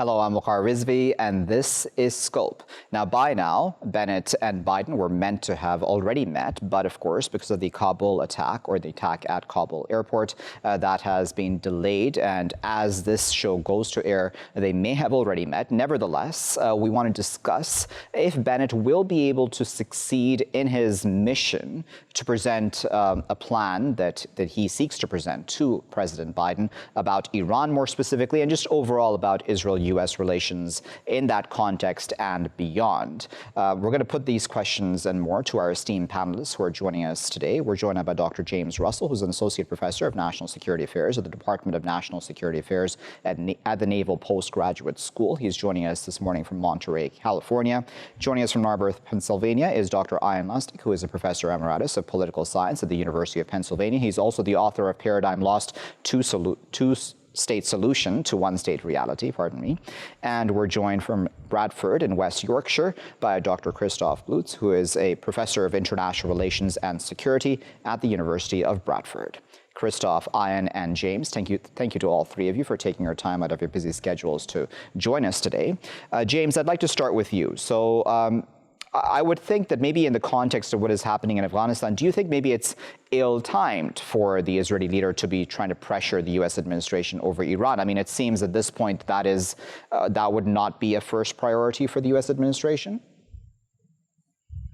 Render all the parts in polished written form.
Hello, I'm Waqar Rizvi, and this is Scope. Now, by now, Bennett and Biden were meant to have already met, but of course, because of the Kabul attack or the attack at Kabul airport, that has been delayed. And as this show goes to air, they may have already met. Nevertheless, we want to discuss if Bennett will be able to succeed in his mission to present a plan that he seeks to present to President Biden about Iran more specifically, and just overall about Israel-U.S. relations in that context and beyond. We're going to put these questions and more to our esteemed panelists who are joining us today. We're joined by Dr. James Russell, who's an Associate Professor of National Security Affairs at the Department of National Security Affairs at the Naval Postgraduate School. He's joining us this morning from Monterey, California. Joining us from Narberth, Pennsylvania is Dr. Lustick, who is a Professor Emeritus of Political Science at the University of Pennsylvania. He's also the author of Paradigm Lost, Two-State Solution to One-State Reality, And we're joined from Bradford in West Yorkshire by Dr. Christoph Bluth, who is a Professor of International Relations and Security at the University of Bradford. Christoph, Ian, and James, thank you to all three of you for taking your time out of your busy schedules to join us today. James, I'd like to start with you. So I would think that maybe in the context of what is happening in Afghanistan, do you think maybe it's ill-timed for the Israeli leader to be trying to pressure the U.S. administration over Iran? I mean, it seems at this point that would not be a first priority for the U.S. administration.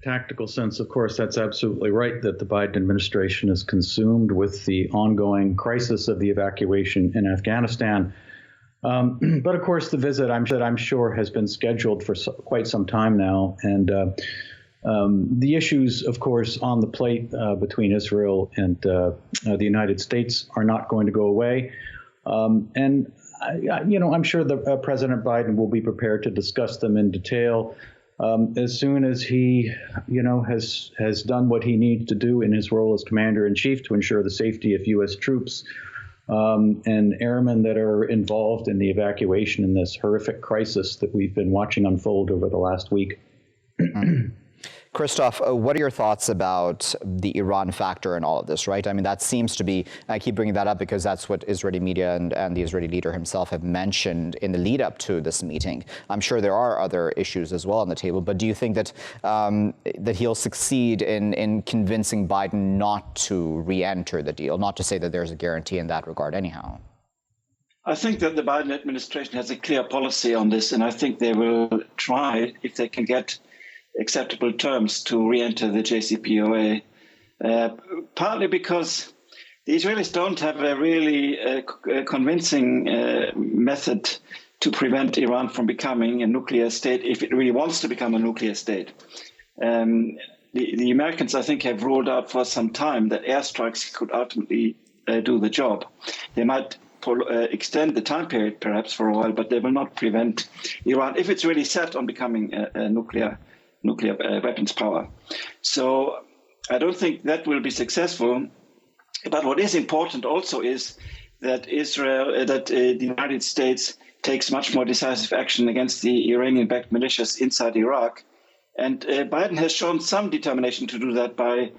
Tactical sense, of course, that's absolutely right, that the Biden administration is consumed with the ongoing crisis of the evacuation in Afghanistan. But of course, the visit, I'm sure, has been scheduled for quite some time now. And the issues, of course, on the plate between Israel and the United States are not going to go away. And I'm sure that President Biden will be prepared to discuss them in detail as soon as he, has done what he needs to do in his role as Commander-in-Chief to ensure the safety of U.S. troops and airmen that are involved in the evacuation in this horrific crisis that we've been watching unfold over the last week. Christoph, what are your thoughts about the Iran factor in all of this, right? I mean, that seems to be, I keep bringing that up because that's what Israeli media and the Israeli leader himself have mentioned in the lead up to this meeting. I'm sure there are other issues as well on the table, but do you think that that he'll succeed in convincing Biden not to re-enter the deal, not to say that there's a guarantee in that regard anyhow? I think that the Biden administration has a clear policy on this, and I think they will try, if they can get acceptable terms, to re-enter the JCPOA, partly because the Israelis don't have a really convincing method to prevent Iran from becoming a nuclear state if it really wants to become a nuclear state. The Americans, I think, have ruled out for some time that airstrikes could ultimately do the job. They might extend the time period perhaps for a while, but they will not prevent Iran if it's really set on becoming a nuclear weapons power. So I don't think that will be successful. But what is important also is that the United States takes much more decisive action against the Iranian-backed militias inside Iraq. And Biden has shown some determination to do that by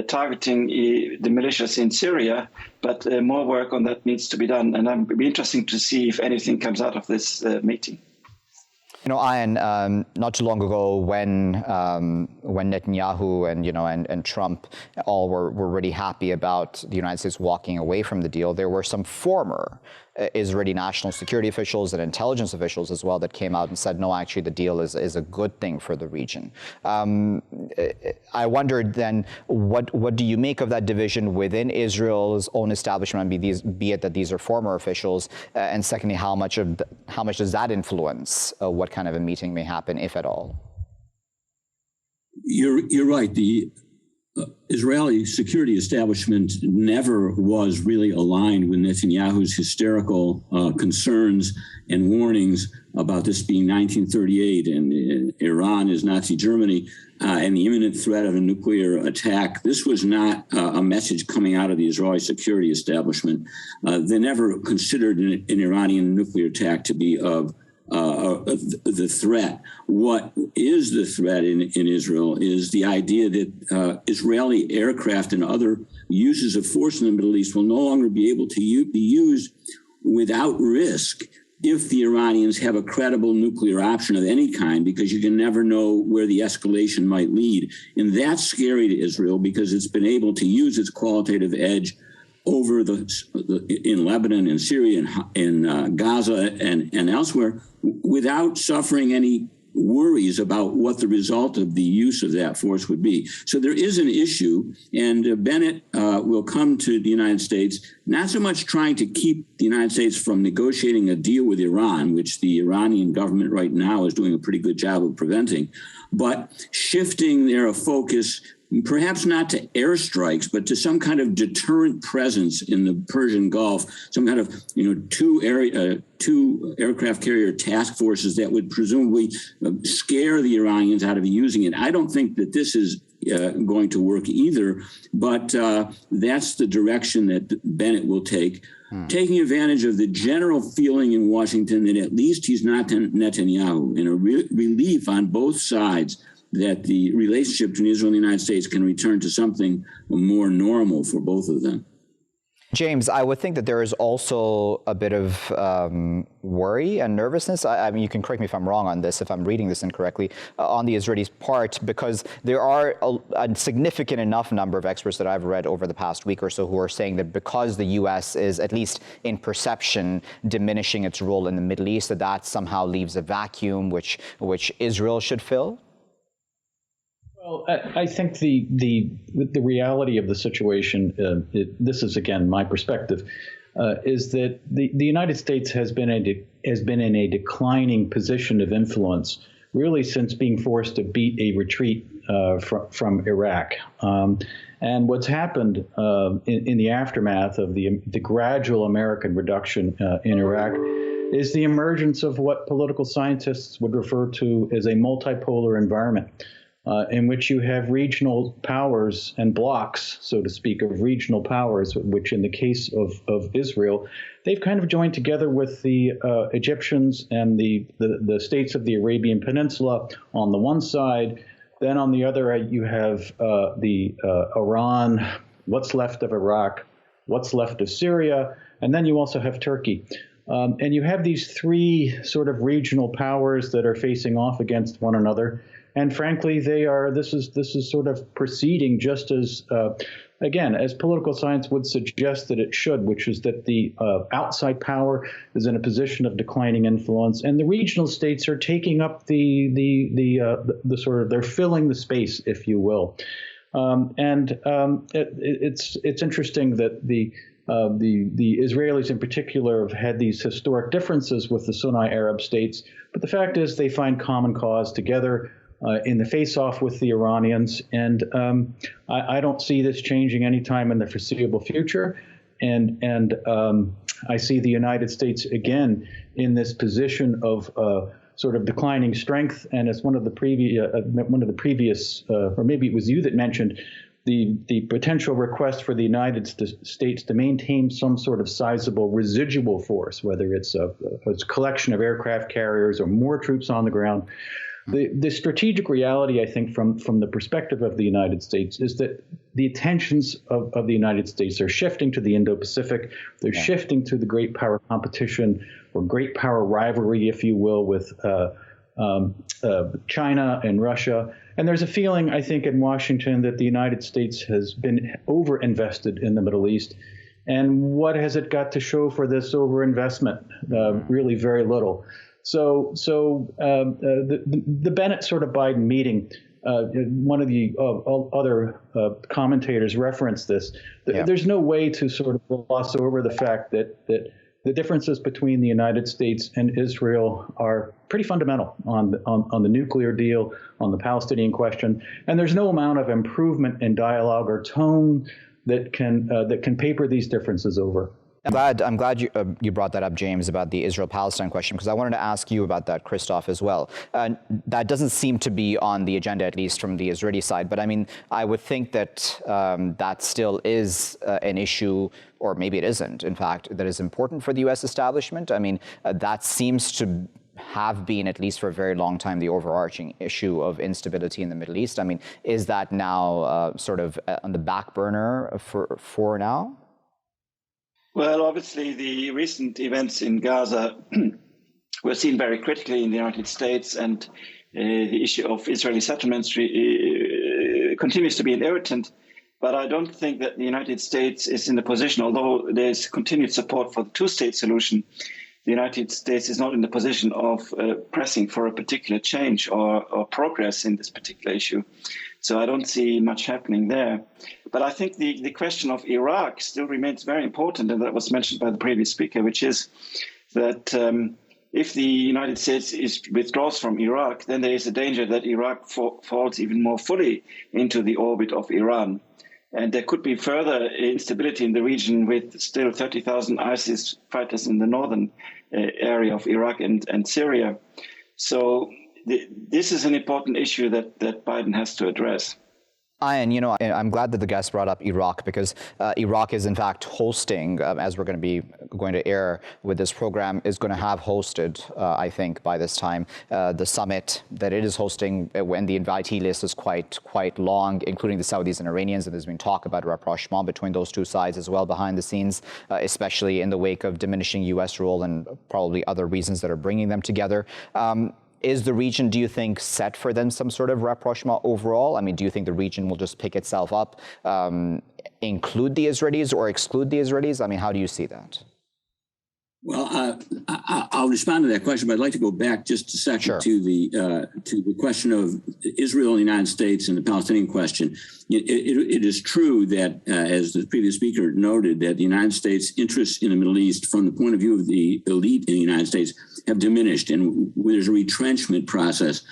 targeting the militias in Syria, but more work on that needs to be done. And it'll be interesting to see if anything comes out of this meeting. Ian, not too long ago, when Netanyahu and Trump all were really happy about the United States walking away from the deal, there were some former Israeli national security officials and intelligence officials as well that came out and said, no, actually, the deal is a good thing for the region. I wondered then, what do you make of that division within Israel's own establishment, be it that these are former officials, and secondly, how much does that influence what kind of a meeting may happen, if at all? You're right. The Israeli security establishment never was really aligned with Netanyahu's hysterical concerns and warnings about this being 1938 and Iran is Nazi Germany and the imminent threat of a nuclear attack. This was not a message coming out of the Israeli security establishment. They never considered an Iranian nuclear attack to be of the threat. What is the threat in Israel is the idea that Israeli aircraft and other uses of force in the Middle East will no longer be able to be used without risk if the Iranians have a credible nuclear option of any kind, because you can never know where the escalation might lead. And that's scary to Israel because it's been able to use its qualitative edge over in Lebanon and Syria and Gaza and elsewhere without suffering any worries about what the result of the use of that force would be. So there is an issue, and Bennett will come to the United States, not so much trying to keep the United States from negotiating a deal with Iran, which the Iranian government right now is doing a pretty good job of preventing, but shifting their focus perhaps not to airstrikes, but to some kind of deterrent presence in the Persian Gulf, some kind of, two aircraft carrier task forces that would presumably scare the Iranians out of using it. I don't think that this is going to work either, but that's the direction that Bennett will take, taking advantage of the general feeling in Washington that at least he's not Netanyahu, and a relief on both sides that the relationship between Israel and the United States can return to something more normal for both of them. James, I would think that there is also a bit of worry and nervousness. I mean, you can correct me if I'm wrong on this, if I'm reading this incorrectly, on the Israelis' part, because there are a significant enough number of experts that I've read over the past week or so who are saying that because the U.S. is, at least in perception, diminishing its role in the Middle East, that somehow leaves a vacuum which Israel should fill. Well, I think the reality of the situation, this is again my perspective, is that the United States has been in a declining position of influence really since being forced to beat a retreat from Iraq. And what's happened in the aftermath of the gradual American reduction in Iraq is the emergence of what political scientists would refer to as a multipolar environment. In which you have regional powers and blocks, so to speak, of regional powers, which in the case of Israel, they've kind of joined together with the Egyptians and the states of the Arabian Peninsula on the one side. Then on the other, you have the Iran, what's left of Iraq, what's left of Syria, and then you also have Turkey. And you have these three sort of regional powers that are facing off against one another. And frankly, this is sort of proceeding just as, again, as political science would suggest that it should, which is that the outside power is in a position of declining influence, and the regional states are taking up the sort of, they're filling the space, if you will. It's interesting that the Israelis in particular have had these historic differences with the Sunni Arab states, but the fact is they find common cause together in the face-off with the Iranians, and I don't see this changing anytime in the foreseeable future. And I see the United States again in this position of sort of declining strength. And as one of the previous, or maybe it was you that mentioned, the potential request for the United States to maintain some sort of sizable residual force, whether it's a collection of aircraft carriers or more troops on the ground. The strategic reality, I think, from the perspective of the United States, is that the attentions of the United States are shifting to the Indo-Pacific. They're shifting to the great power competition or great power rivalry, if you will, with China and Russia. And there's a feeling, I think, in Washington that the United States has been overinvested in the Middle East. And what has it got to show for this overinvestment? Really very little. So the Bennett sort of Biden meeting, one of the other commentators referenced this. There's no way to sort of gloss over the fact that the differences between the United States and Israel are pretty fundamental on the nuclear deal, on the Palestinian question, and there's no amount of improvement in dialogue or tone that can paper these differences over. I'm glad you brought that up, James, about the Israel-Palestine question, because I wanted to ask you about that, Christoph, as well. That doesn't seem to be on the agenda, at least from the Israeli side. But I mean, I would think that that still is an issue, or maybe it isn't, in fact, that is important for the U.S. establishment. I mean, that seems to have been, at least for a very long time, the overarching issue of instability in the Middle East. I mean, is that now sort of on the back burner for now? Well, obviously, the recent events in Gaza were seen very critically in the United States, and the issue of Israeli settlements continues to be an irritant. But I don't think that the United States is in the position, although there's continued support for the two-state solution, the United States is not in the position of pressing for a particular change or progress in this particular issue. So I don't see much happening there. But I think the question of Iraq still remains very important, and that was mentioned by the previous speaker, which is that if the United States withdraws from Iraq, then there is a danger that Iraq falls even more fully into the orbit of Iran. And there could be further instability in the region with still 30,000 ISIS fighters in the northern area of Iraq and Syria. So this is an important issue that Biden has to address. Ian, I'm glad that the guest brought up Iraq, because Iraq is in fact hosting, as we're going to air with this program, is going to have hosted, I think, by this time, the summit that it is hosting, when the invitee list is quite long, including the Saudis and Iranians, and there's been talk about rapprochement between those two sides as well behind the scenes, especially in the wake of diminishing U.S. role and probably other reasons that are bringing them together. Is the region, do you think, set for them some sort of rapprochement overall? I mean, do you think the region will just pick itself up, include the Israelis or exclude the Israelis? I mean, how do you see that? Well, I'll respond to that question, but I'd like to go back just a second to the question of Israel and the United States and the Palestinian question. It is true that, as the previous speaker noted, that the United States' interests in the Middle East, from the point of view of the elite in the United States, have diminished, and there's a retrenchment process.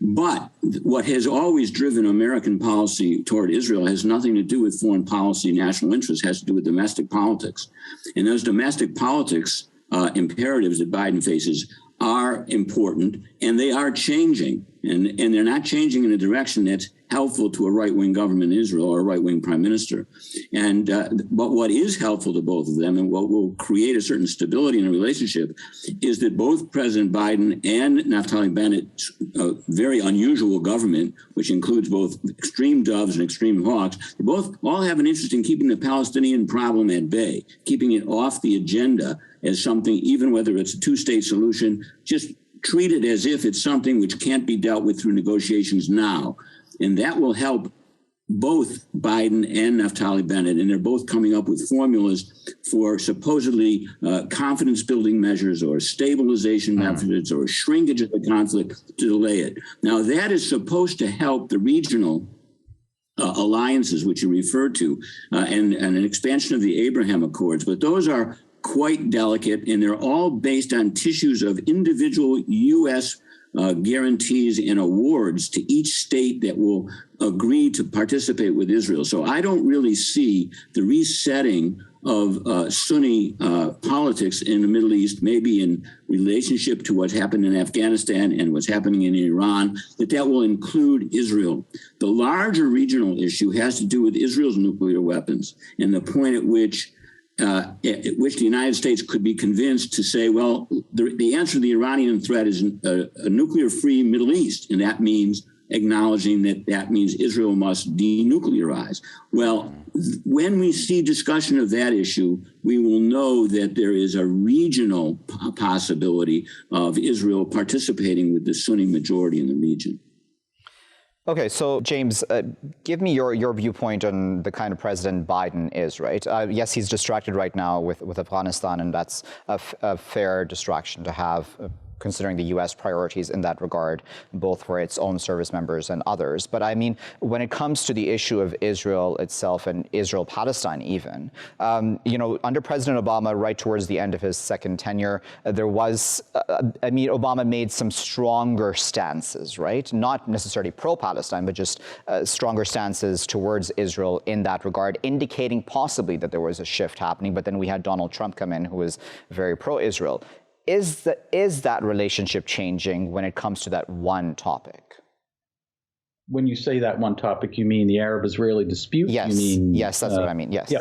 But what has always driven American policy toward Israel has nothing to do with foreign policy, national interest, it has to do with domestic politics. And those domestic politics imperatives that Biden faces are important, and they are changing. And they're not changing in a direction that's helpful to a right-wing government in Israel or a right-wing prime minister. And but what is helpful to both of them, and what will create a certain stability in a relationship, is that both President Biden and Naftali Bennett's very unusual government, which includes both extreme doves and extreme hawks, they all have an interest in keeping the Palestinian problem at bay, keeping it off the agenda as something, even whether it's a two-state solution, just treat it as if it's something which can't be dealt with through negotiations now. And that will help both Biden and Naftali Bennett. And they're both coming up with formulas for supposedly confidence-building measures or stabilization methods or shrinkage of the conflict to delay it. Now, that is supposed to help the regional alliances, which you referred to, and an expansion of the Abraham Accords. But those are quite delicate, and they're all based on tissues of individual U.S. Guarantees and awards to each state that will agree to participate with Israel. So I don't really see the resetting of Sunni politics in the Middle East, maybe in relationship to what's happened in Afghanistan and what's happening in Iran, that will include Israel. The larger regional issue has to do with Israel's nuclear weapons and the point at which the United States could be convinced to say, well, the answer to the Iranian threat is a nuclear-free Middle East, and that means acknowledging that means Israel must denuclearize. Well, when we see discussion of that issue, we will know that there is a regional possibility of Israel participating with the Sunni majority in the region. Okay, so James, give me your viewpoint on the kind of president Biden is, right? Yes, he's distracted right now with Afghanistan, and that's a fair distraction to have, considering the U.S. priorities in that regard, both for its own service members and others. But I mean, when it comes to the issue of Israel itself and Israel-Palestine even, under President Obama, right towards the end of his second tenure, there was, Obama made some stronger stances, right? Not necessarily pro-Palestine, but just stronger stances towards Israel in that regard, indicating possibly that there was a shift happening. But then we had Donald Trump come in, who was very pro-Israel. Is that relationship changing when it comes to that one topic? when you say that one topic, you mean the Arab-Israeli dispute? Yes, you mean, yes, that's what I mean. Yes.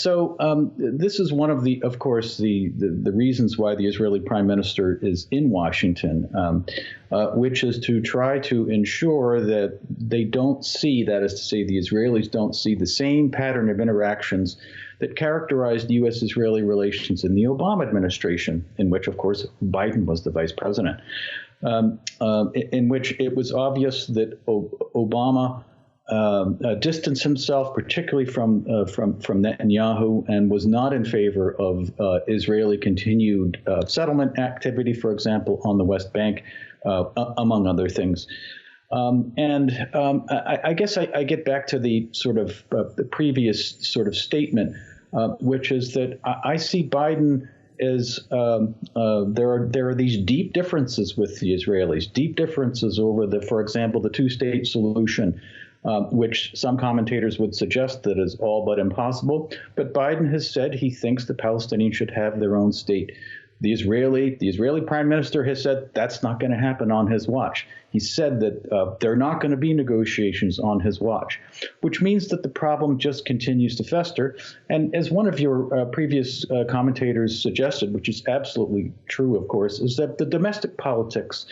So this is one of the, of course, the reasons why the Israeli Prime Minister is in Washington, which is to try to ensure that they don't see, that is to say, the Israelis don't see the same pattern of interactions that characterized U.S.-Israeli relations in the Obama administration, in which, of course, Biden was the vice president, in which it was obvious that Obama distanced himself, particularly from Netanyahu, and was not in favor of Israeli continued settlement activity, for example, on the West Bank, among other things. I guess I get back to the sort of the previous sort of statement, which is that I see Biden as there are these deep differences with the Israelis, deep differences over for example, the two-state solution, which some commentators would suggest that is all but impossible. But Biden has said he thinks the Palestinians should have their own state. The Israeli prime minister has said that's not going to happen on his watch. He said that there are not going to be negotiations on his watch, which means that the problem just continues to fester. And as one of your previous commentators suggested, which is absolutely true, of course, is that the domestic politics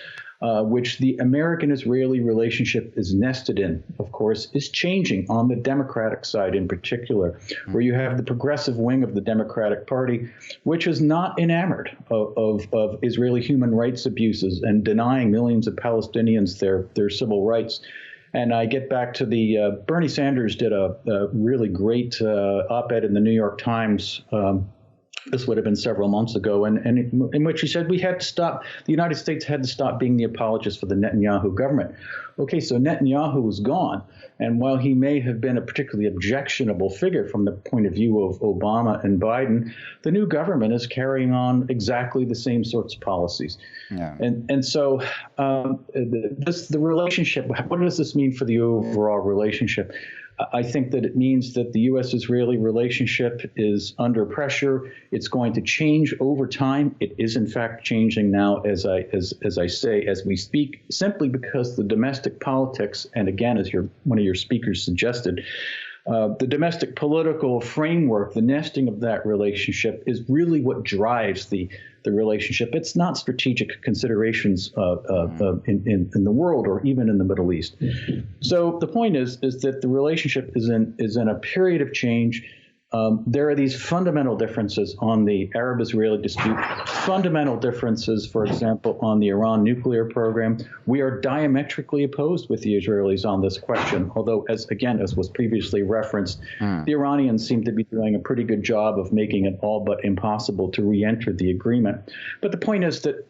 which the American-Israeli relationship is nested in, of course, is changing on the Democratic side in particular, where you have the progressive wing of the Democratic Party, which is not enamored of Israeli human rights abuses and denying millions of Palestinians their civil rights. And I get back to the Bernie Sanders did a really great op-ed in the New York Times. This would have been several months ago, and in which he said the United States had to stop being the apologist for the Netanyahu government. Okay, so Netanyahu is gone, and while he may have been a particularly objectionable figure from the point of view of Obama and Biden, the new government is carrying on exactly the same sorts of policies. Yeah. And so the relationship, what does this mean for the overall relationship? I think that it means that the U.S.-Israeli relationship is under pressure. It's going to change over time. It is, in fact, changing now, as I say, as we speak, simply because the domestic politics, and again, as one of your speakers suggested, the domestic political framework, the nesting of that relationship is really what drives the relationship. It's not strategic considerations in the world or even in the Middle East. So the point is that the relationship is in a period of change. There are these fundamental differences on the Arab-Israeli dispute, fundamental differences, for example, on the Iran nuclear program. We are diametrically opposed with the Israelis on this question, although, as was previously referenced, the Iranians seem to be doing a pretty good job of making it all but impossible to re-enter the agreement. But the point is that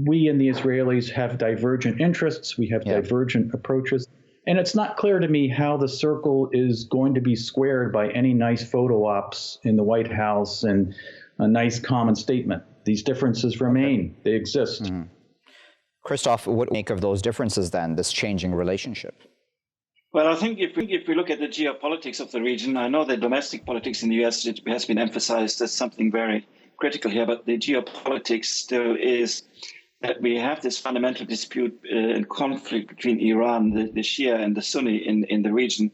we and the Israelis have divergent interests. We have divergent approaches. And it's not clear to me how the circle is going to be squared by any nice photo ops in the White House and a nice common statement. These differences remain. They exist. Mm-hmm. Christoph, what do you make of those differences then, this changing relationship? Well, I think if we look at the geopolitics of the region, I know that domestic politics in the U.S. has been emphasized as something very critical here, but the geopolitics still is that we have this fundamental dispute and conflict between Iran, the Shia and the Sunni in the region.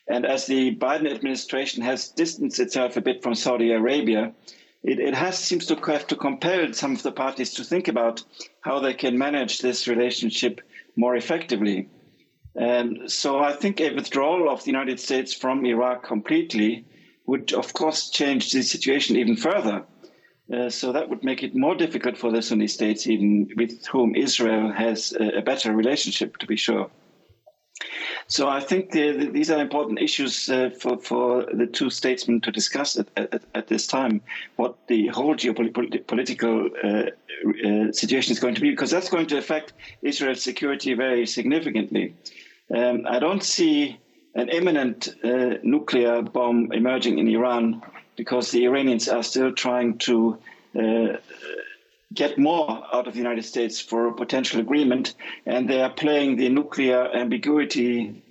And as the Biden administration has distanced itself a bit from Saudi Arabia, it seems to have to compel some of the parties to think about how they can manage this relationship more effectively. So I think a withdrawal of the United States from Iraq completely would, of course, change the situation even further. So that would make it more difficult for the Sunni states, even with whom Israel has a better relationship, to be sure. So I think these are important issues for the two statesmen to discuss at this time, what the whole geopolitical situation is going to be, because that's going to affect Israel's security very significantly. I don't see an imminent nuclear bomb emerging in Iran, because the Iranians are still trying to get more out of the United States for a potential agreement, and they are playing the nuclear ambiguity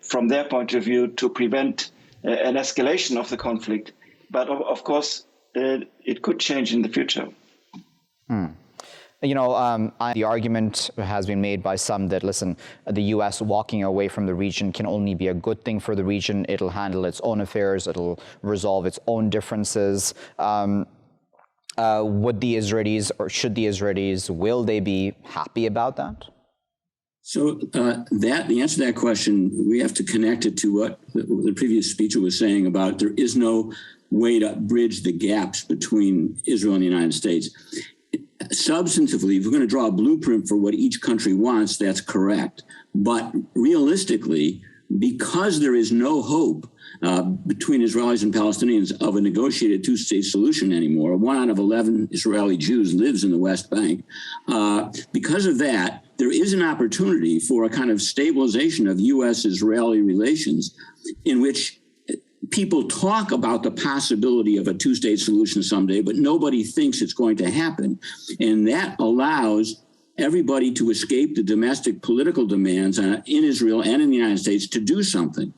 from their point of view to prevent an escalation of the conflict. But of course, it could change in the future. The argument has been made by some that, listen, the U.S. walking away from the region can only be a good thing for the region. It'll handle its own affairs. It'll resolve its own differences. Would the Israelis, or should the Israelis, will they be happy about that? So the answer to that question, we have to connect it to what the previous speaker was saying about there is no way to bridge the gaps between Israel and the United States. Substantively, if we're going to draw a blueprint for what each country wants, that's correct. But realistically, because there is no hope between Israelis and Palestinians of a negotiated two-state solution anymore, 1 out of 11 Israeli Jews lives in the West Bank. Because of that, there is an opportunity for a kind of stabilization of U.S.-Israeli relations in which people talk about the possibility of a two-state solution someday, but nobody thinks it's going to happen. And that allows everybody to escape the domestic political demands in Israel and in the United States to do something.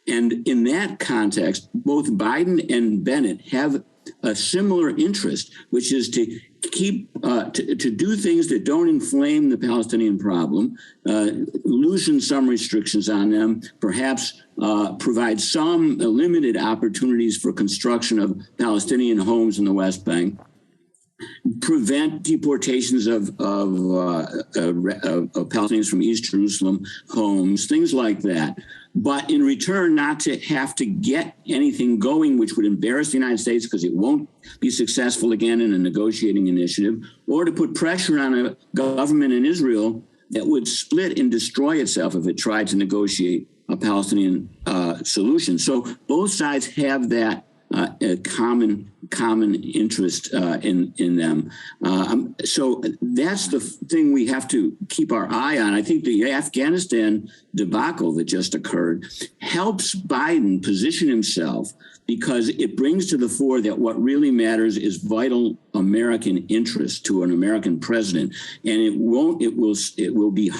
And in that context, both Biden and Bennett have a similar interest, which is to keep to do things that don't inflame the Palestinian problem, loosen some restrictions on them, perhaps provide some limited opportunities for construction of Palestinian homes in the West Bank, prevent deportations of Palestinians from East Jerusalem homes, things like that. But in return, not to have to get anything going which would embarrass the United States because it won't be successful again in a negotiating initiative, or to put pressure on a government in Israel that would split and destroy itself if it tried to negotiate a Palestinian solution. So both sides have that common interest in them. So that's the thing we have to keep our eye on. I think the Afghanistan debacle that just occurred helps Biden position himself because it brings to the fore that what really matters is vital American interest to an American president. And it will be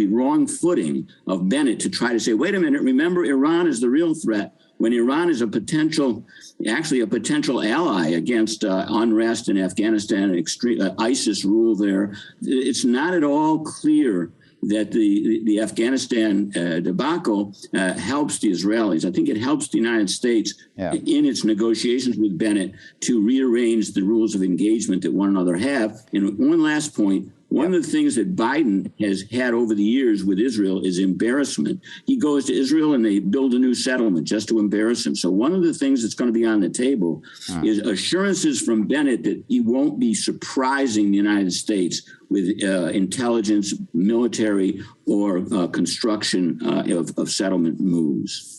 wrong footing of Bennett to try to say, wait a minute, remember Iran is the real threat, when Iran is a potential ally against unrest in Afghanistan, extreme ISIS rule there. It's not at all clear that the Afghanistan debacle helps the Israelis. I think it helps the United States in its negotiations with Bennett to rearrange the rules of engagement that one another have. And one last point. One of the things that Biden has had over the years with Israel is embarrassment. He goes to Israel and they build a new settlement just to embarrass him. So one of the things that's going to be on the table is assurances from Bennett that he won't be surprising the United States with intelligence, military, or construction of settlement moves.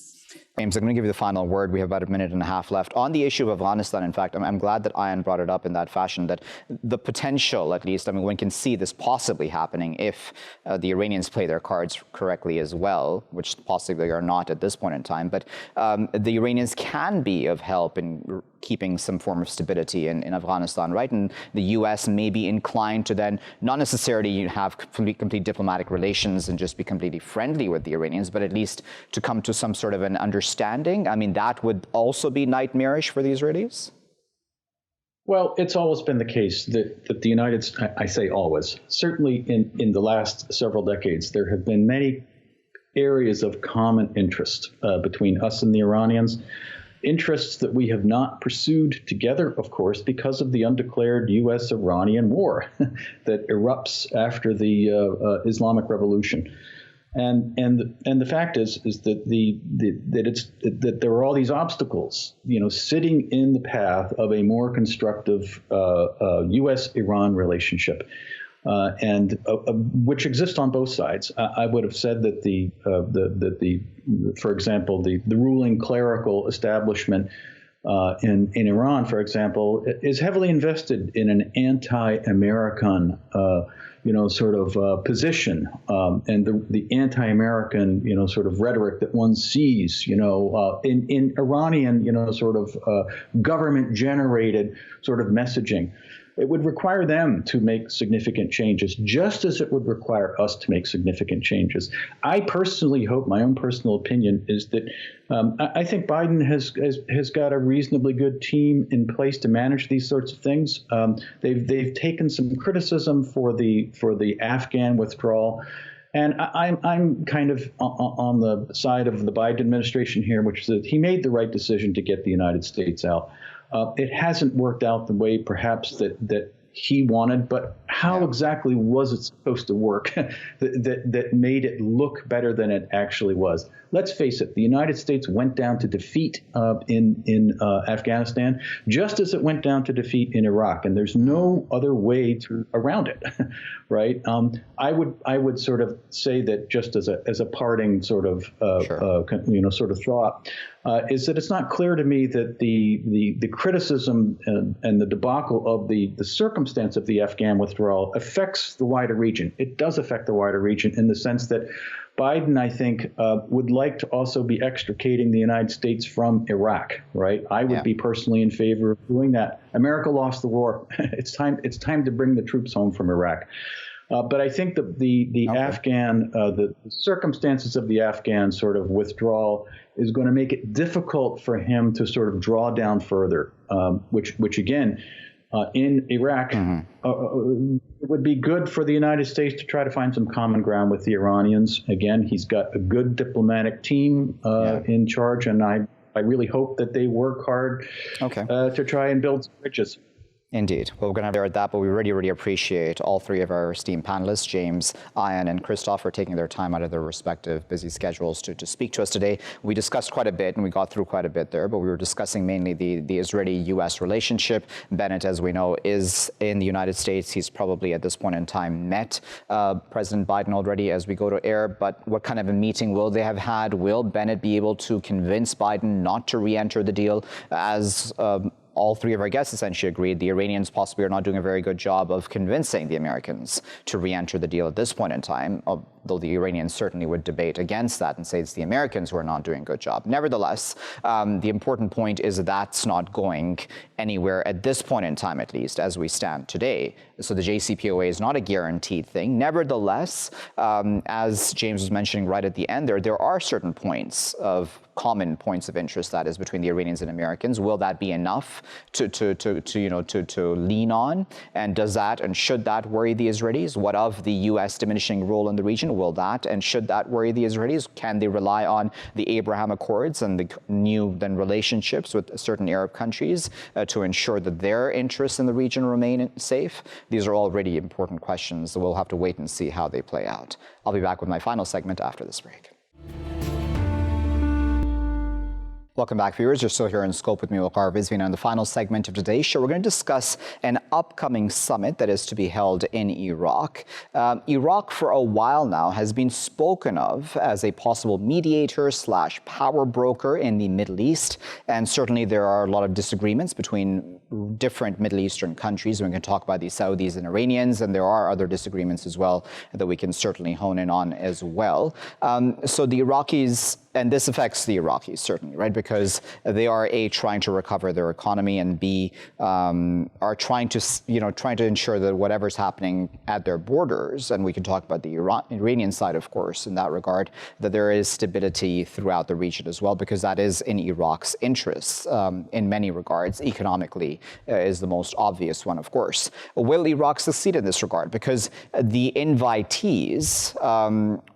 James, I'm going to give you the final word. We have about a minute and a half left. On the issue of Afghanistan, in fact, I'm glad that Ayan brought it up in that fashion, that the potential, at least, one can see this possibly happening if the Iranians play their cards correctly as well, which possibly are not at this point in time. But the Iranians can be of help in keeping some form of stability in Afghanistan, right? And the U.S. may be inclined to then not necessarily have complete diplomatic relations and just be completely friendly with the Iranians, but at least to come to some sort of an understanding. I mean, that would also be nightmarish for the Israelis? Well, it's always been the case that the United States, I say always, certainly in the last several decades, there have been many areas of common interest between us and the Iranians. Interests that we have not pursued together, of course, because of the undeclared U.S.-Iranian war that erupts after the Islamic Revolution, and the fact is that that there are all these obstacles, sitting in the path of a more constructive U.S.-Iran relationship. And which exist on both sides. I would have said that for example, the ruling clerical establishment in Iran, for example, is heavily invested in an anti-American, position, and the anti-American, sort of rhetoric that one sees, in Iranian, government-generated sort of messaging. it would require them to make significant changes, just as it would require us to make significant changes. I personally hope, my own personal opinion is that I think Biden has got a reasonably good team in place to manage these sorts of things. They've taken some criticism for the Afghan withdrawal. And I'm kind of on the side of the Biden administration here, which is that he made the right decision to get the United States out. It hasn't worked out the way perhaps that he wanted, but how exactly was it supposed to work that made it look better than it actually was? Let's face it, the United States went down to defeat in Afghanistan, just as it went down to defeat in Iraq, and there's no other way around it, right? I would sort of say that just as a parting sort of sort of thought. Is that it's not clear to me that the criticism and the debacle of the circumstance of the Afghan withdrawal affects the wider region. It does affect the wider region in the sense that Biden, I think, would like to also be extricating the United States from Iraq, right? I would be personally in favor of doing that. America lost the war. It's time to bring the troops home from Iraq. But I think the Afghan, the circumstances of the Afghan sort of withdrawal is going to make it difficult for him to sort of draw down further, which again, in Iraq, it would be good for the United States to try to find some common ground with the Iranians. Again, he's got a good diplomatic team in charge, and I really hope that they work hard to try and build some bridges. Indeed. Well, we're going to have to at that, but we really appreciate all three of our esteemed panelists, James, Ian, and Christoph, for taking their time out of their respective busy schedules to speak to us today. We discussed quite a bit, and we got through quite a bit there, but we were discussing mainly the Israeli-U.S. relationship. Bennett, as we know, is in the United States. He's probably at this point in time met President Biden already as we go to air, but what kind of a meeting will they have had? Will Bennett be able to convince Biden not to re-enter the deal? As all three of our guests essentially agreed, the Iranians possibly are not doing a very good job of convincing the Americans to re-enter the deal at this point in time, though the Iranians certainly would debate against that and say it's the Americans who are not doing a good job. Nevertheless, the important point is that's not going anywhere at this point in time, at least, as we stand today. So the JCPOA is not a guaranteed thing. Nevertheless, as James was mentioning right at the end there are certain points of common points of interest, that is, between the Iranians and Americans. Will that be enough to lean on? And does that and should that worry the Israelis? What of the U.S. diminishing role in the region? Will that and should that worry the Israelis? Can they rely on the Abraham Accords and the new relationships with certain Arab countries to ensure that their interests in the region remain safe? These are all really important questions, so we'll have to wait and see how they play out. I'll be back with my final segment after this break. Welcome back, viewers. You're still here in Scope with me, Waqar Rizvi. And in the final segment of today's show, we're going to discuss an upcoming summit that is to be held in Iraq. Iraq, for a while now, has been spoken of as a possible mediator / power broker in the Middle East. And certainly there are a lot of disagreements between different Middle Eastern countries. We can talk about the Saudis and Iranians, and there are other disagreements as well that we can certainly hone in on as well. So the Iraqis, and this affects the Iraqis certainly, right? Because they are A, trying to recover their economy, and B, are trying to ensure that whatever's happening at their borders, and we can talk about the Iranian side, of course, in that regard, that there is stability throughout the region as well, because that is in Iraq's interests in many regards. Economically is the most obvious one, of course. Will Iraq succeed in this regard? Because the invitees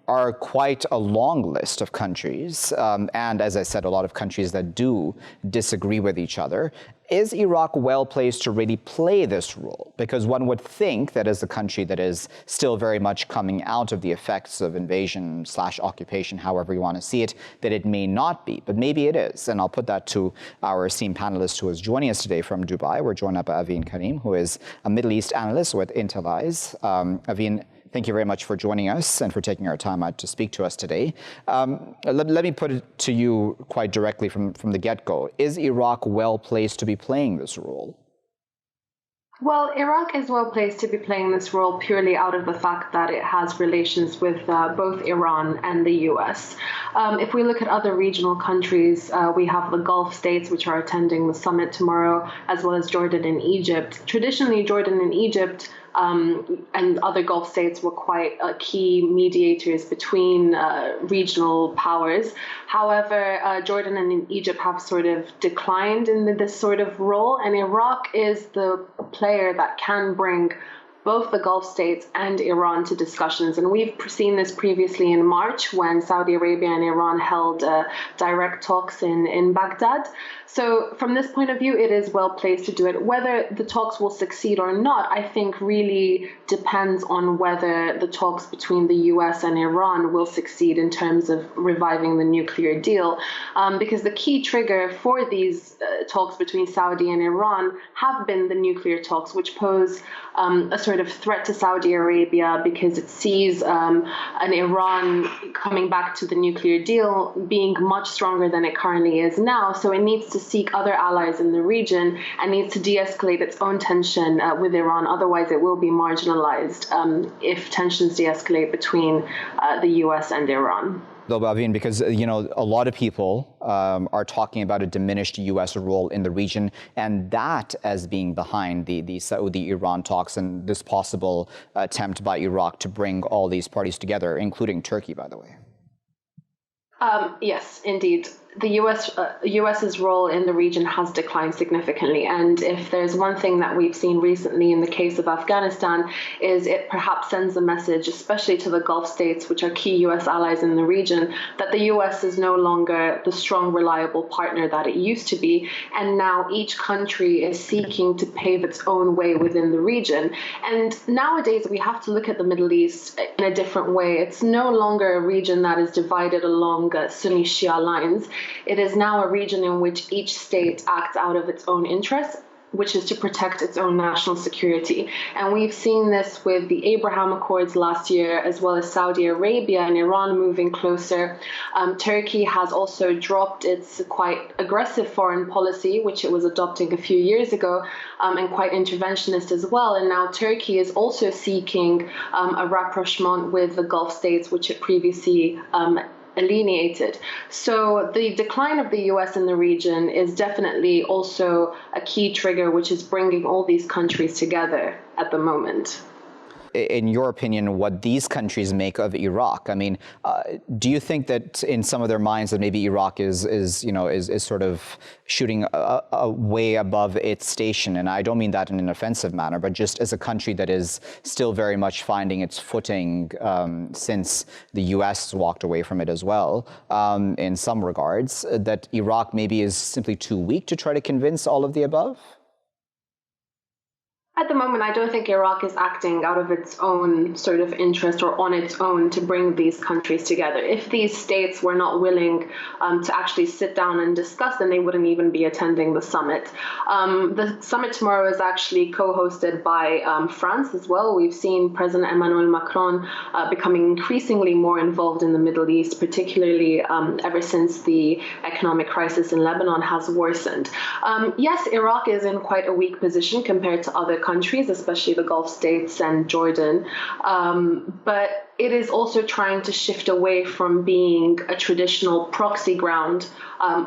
are quite a long list of countries, and as I said, a lot of countries that do disagree with each other. Is Iraq well placed to really play this role? Because one would think that as a country that is still very much coming out of the effects of invasion / occupation, however you want to see it, that it may not be, but maybe it is. And I'll put that to our esteemed panelist who is joining us today from Dubai. We're joined by Aveen Karim, who is a Middle East analyst with Intellize. Aveen, thank you very much for joining us and for taking our time out to speak to us today. Let me put it to you quite directly from the get-go. Is Iraq well placed to be playing this role? Well, Iraq is well placed to be playing this role purely out of the fact that it has relations with both Iran and the U.S. If we look at other regional countries, we have the Gulf states, which are attending the summit tomorrow, as well as Jordan and Egypt. Traditionally, Jordan and Egypt and other Gulf states were quite key mediators between regional powers. However, Jordan and Egypt have sort of declined in this sort of role, and Iraq is the player that can bring both the Gulf states and Iran to discussions. And we've seen this previously in March when Saudi Arabia and Iran held direct talks in Baghdad. So from this point of view, it is well placed to do it. Whether the talks will succeed or not, I think really depends on whether the talks between the US and Iran will succeed in terms of reviving the nuclear deal. Because the key trigger for these talks between Saudi and Iran have been the nuclear talks, which pose a sort of threat to Saudi Arabia because it sees an Iran coming back to the nuclear deal being much stronger than it currently is now. So it needs to seek other allies in the region and needs to de-escalate its own tension with Iran. Otherwise, it will be marginalized if tensions de-escalate between the US and Iran. Though, Aveen, because a lot of people are talking about a diminished U.S. role in the region, and that as being behind the Saudi-Iran talks and this possible attempt by Iraq to bring all these parties together, including Turkey, by the way. Yes, indeed. The US's role in the region has declined significantly. And if there's one thing that we've seen recently in the case of Afghanistan, is it perhaps sends a message, especially to the Gulf states, which are key US allies in the region, that the US is no longer the strong, reliable partner that it used to be. And now each country is seeking to pave its own way within the region. And nowadays, we have to look at the Middle East in a different way. It's no longer a region that is divided along Sunni Shia lines. It is now a region in which each state acts out of its own interests, which is to protect its own national security. And we've seen this with the Abraham Accords last year, as well as Saudi Arabia and Iran moving closer. Turkey has also dropped its quite aggressive foreign policy, which it was adopting a few years ago, and quite interventionist as well. And now Turkey is also seeking a rapprochement with the Gulf states, which it previously alienated. So the decline of the US in the region is definitely also a key trigger, which is bringing all these countries together at the moment. In your opinion, what these countries make of Iraq? I mean, do you think that in some of their minds that maybe Iraq is sort of shooting way above its station? And I don't mean that in an offensive manner, but just as a country that is still very much finding its footing since the U.S. walked away from it as well, in some regards, that Iraq maybe is simply too weak to try to convince all of the above? At the moment, I don't think Iraq is acting out of its own sort of interest or on its own to bring these countries together. If these states were not willing to actually sit down and discuss, then they wouldn't even be attending the summit. The summit tomorrow is actually co-hosted by France as well. We've seen President Emmanuel Macron becoming increasingly more involved in the Middle East, particularly ever since the economic crisis in Lebanon has worsened. Yes, Iraq is in quite a weak position compared to other countries, especially the Gulf states and Jordan. But it is also trying to shift away from being a traditional proxy ground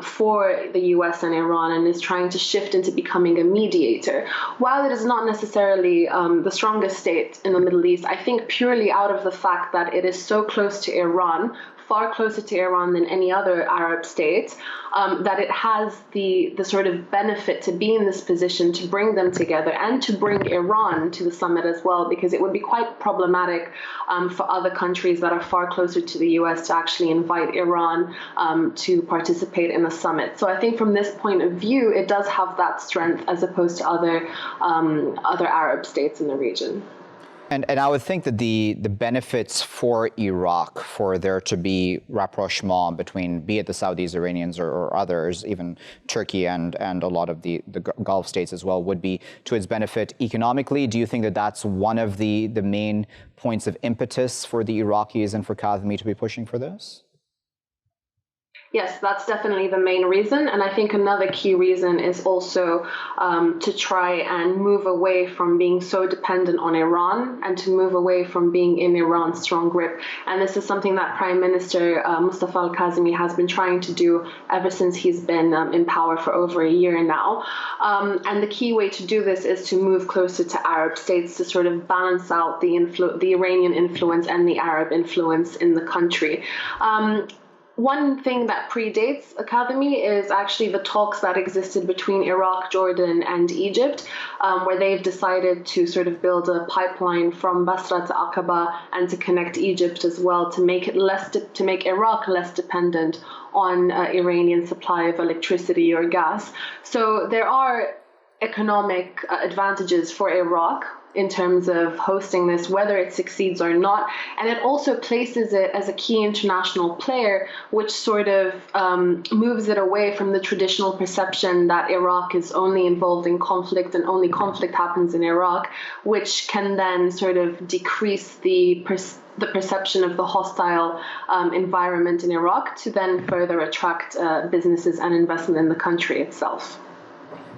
for the US and Iran, and is trying to shift into becoming a mediator. While it is not necessarily the strongest state in the Middle East, I think purely out of the fact that it is so close to Iran, far closer to Iran than any other Arab state, that it has the sort of benefit to be in this position to bring them together and to bring Iran to the summit as well, because it would be quite problematic for other countries that are far closer to the US to actually invite Iran to participate in the summit. So I think from this point of view, it does have that strength as opposed to other Arab states in the region. And I would think that the benefits for Iraq, for there to be rapprochement between, be it the Saudis, Iranians, or others, even Turkey and a lot of the Gulf states as well, would be to its benefit economically. Do you think that that's one of the main points of impetus for the Iraqis and for Kadhimi to be pushing for this? Yes, that's definitely the main reason. And I think another key reason is also to try and move away from being so dependent on Iran and to move away from being in Iran's strong grip. And this is something that Prime Minister Mustafa al-Kazemi has been trying to do ever since he's been in power for over a year now. And the key way to do this is to move closer to Arab states to sort of balance out the Iranian influence and the Arab influence in the country. One thing that predates Academy is actually the talks that existed between Iraq, Jordan, and Egypt, where they've decided to sort of build a pipeline from Basra to Aqaba and to connect Egypt as well to make it to make Iraq less dependent on Iranian supply of electricity or gas. So there are economic advantages for Iraq in terms of hosting this, whether it succeeds or not. And it also places it as a key international player, which sort of moves it away from the traditional perception that Iraq is only involved in conflict and only conflict happens in Iraq, which can then sort of decrease the perception of the hostile environment in Iraq to then further attract businesses and investment in the country itself.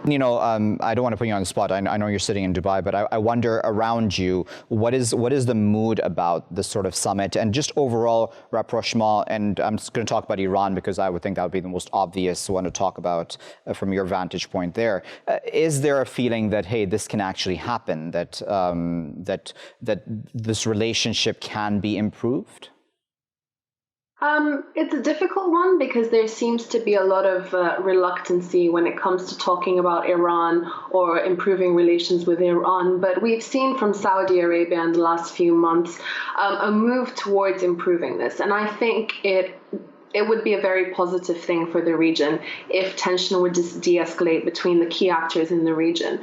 You know, I don't want to put you on the spot. I know you're sitting in Dubai, but I wonder around you, what is the mood about this sort of summit and just overall rapprochement? And I'm just going to talk about Iran because I would think that would be the most obvious one to talk about from your vantage point there. Is there a feeling that, hey, this can actually happen, that this relationship can be improved? It's a difficult one because there seems to be a lot of reluctancy when it comes to talking about Iran or improving relations with Iran. But we've seen from Saudi Arabia in the last few months a move towards improving this. And I think it would be a very positive thing for the region if tension would just de-escalate between the key actors in the region.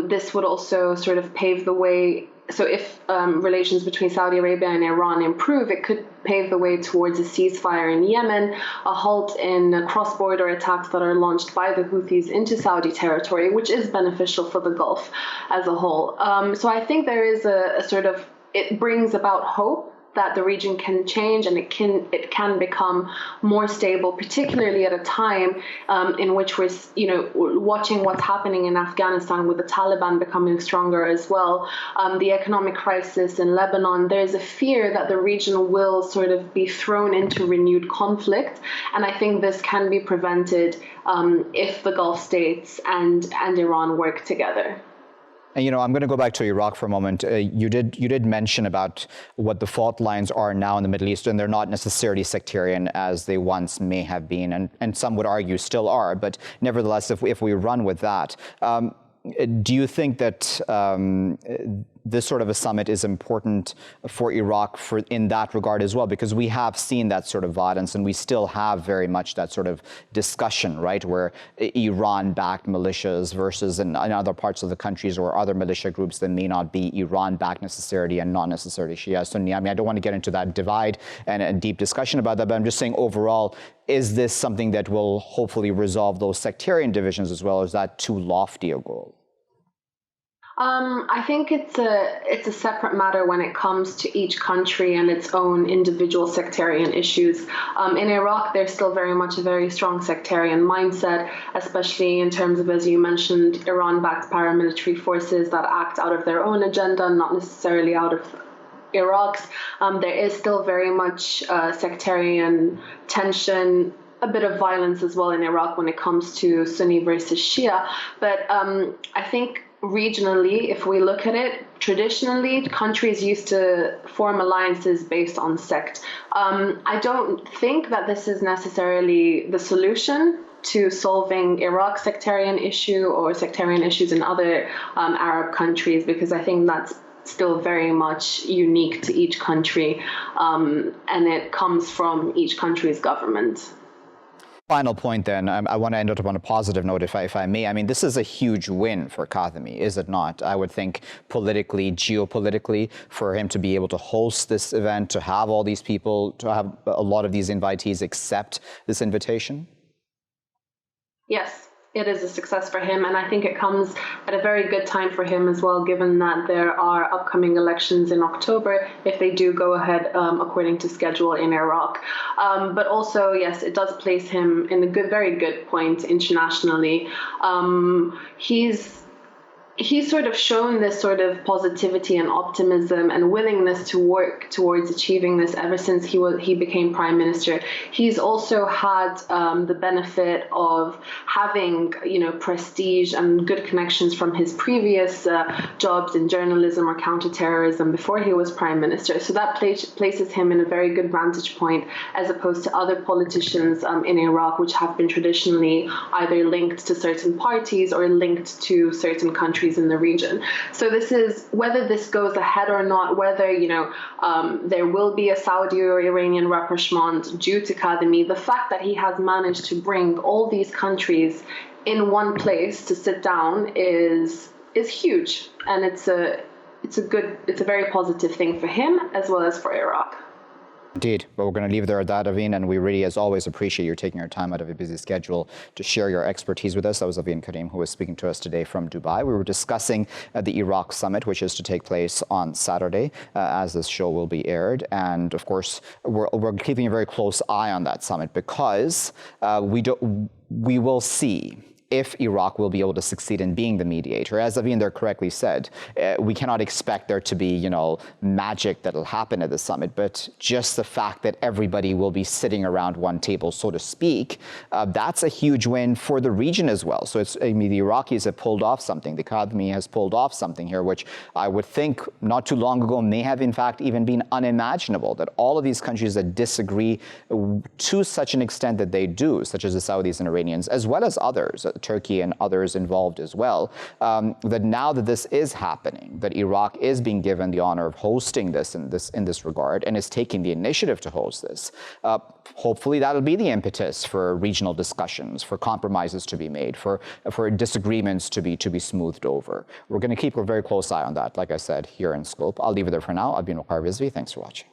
This would also sort of pave the way. So if relations between Saudi Arabia and Iran improve, it could pave the way towards a ceasefire in Yemen, a halt in cross-border attacks that are launched by the Houthis into Saudi territory, which is beneficial for the Gulf as a whole. So I think there is a sort of, it brings about hope that the region can change and it can become more stable, particularly at a time in which we're watching what's happening in Afghanistan with the Taliban becoming stronger as well. The economic crisis in Lebanon, there's a fear that the region will sort of be thrown into renewed conflict. And I think this can be prevented if the Gulf states and Iran work together. And, I'm going to go back to Iraq for a moment. You did mention about what the fault lines are now in the Middle East, and they're not necessarily sectarian as they once may have been, and some would argue still are. But nevertheless, if we run with that, do you think that this sort of a summit is important for Iraq in that regard as well? Because we have seen that sort of violence, and we still have very much that sort of discussion, right, where Iran-backed militias versus in other parts of the countries or other militia groups that may not be Iran-backed necessarily and not necessarily Shia Sunni. I mean, I don't want to get into that divide and deep discussion about that, but I'm just saying overall, is this something that will hopefully resolve those sectarian divisions as well, or is that too lofty a goal? I think it's a separate matter when it comes to each country and its own individual sectarian issues. In Iraq, there's still very much a very strong sectarian mindset, especially in terms of, as you mentioned, Iran-backed paramilitary forces that act out of their own agenda, not necessarily out of Iraq's. There is still very much sectarian tension, a bit of violence as well in Iraq when it comes to Sunni versus Shia. But I think regionally, if we look at it, traditionally, countries used to form alliances based on sect. I don't think that this is necessarily the solution to solving Iraq's sectarian issue or sectarian issues in other Arab countries, because I think that's still very much unique to each country, and it comes from each country's government. Final point then, I want to end up on a positive note if I may. I mean, this is a huge win for Kazemi, is it not? I would think politically, geopolitically, for him to be able to host this event, to have all these people, to have a lot of these invitees accept this invitation? Yes, it is a success for him, and I think it comes at a very good time for him as well, given that there are upcoming elections in October, if they do go ahead according to schedule in Iraq. But also, yes, it does place him in a very good point internationally. He's sort of shown this sort of positivity and optimism and willingness to work towards achieving this ever since he became prime minister. He's also had the benefit of having, prestige and good connections from his previous jobs in journalism or counterterrorism before he was prime minister. So that places him in a very good vantage point, as opposed to other politicians in Iraq, which have been traditionally either linked to certain parties or linked to certain countries in the region. So this is, whether this goes ahead or not, whether there will be a Saudi or Iranian rapprochement due to Kadhimi, the fact that he has managed to bring all these countries in one place to sit down is huge, and it's a very positive thing for him as well as for Iraq. Indeed, but we're going to leave it there at that, Aveen, and we really, as always, appreciate you taking your time out of a busy schedule to share your expertise with us. That was Aveen Karim, who was speaking to us today from Dubai. We were discussing the Iraq summit, which is to take place on Saturday, as this show will be aired. And of course, we're keeping a very close eye on that summit, because we will see if Iraq will be able to succeed in being the mediator. As Aveen there correctly said, we cannot expect there to be, magic that'll happen at the summit, but just the fact that everybody will be sitting around one table, so to speak, that's a huge win for the region as well. So the Iraqis have pulled off something. The Kadhimi has pulled off something here, which I would think not too long ago may have in fact even been unimaginable, that all of these countries that disagree to such an extent that they do, such as the Saudis and Iranians, as well as others, Turkey and others involved as well, that now that this is happening, that Iraq is being given the honor of hosting this in this regard and is taking the initiative to host this, hopefully that'll be the impetus for regional discussions, for compromises to be made, for disagreements to be smoothed over. We're going to keep a very close eye on that, like I said, here in Scope. I'll leave it there for now. I've been Waqar Rizvi. Thanks for watching.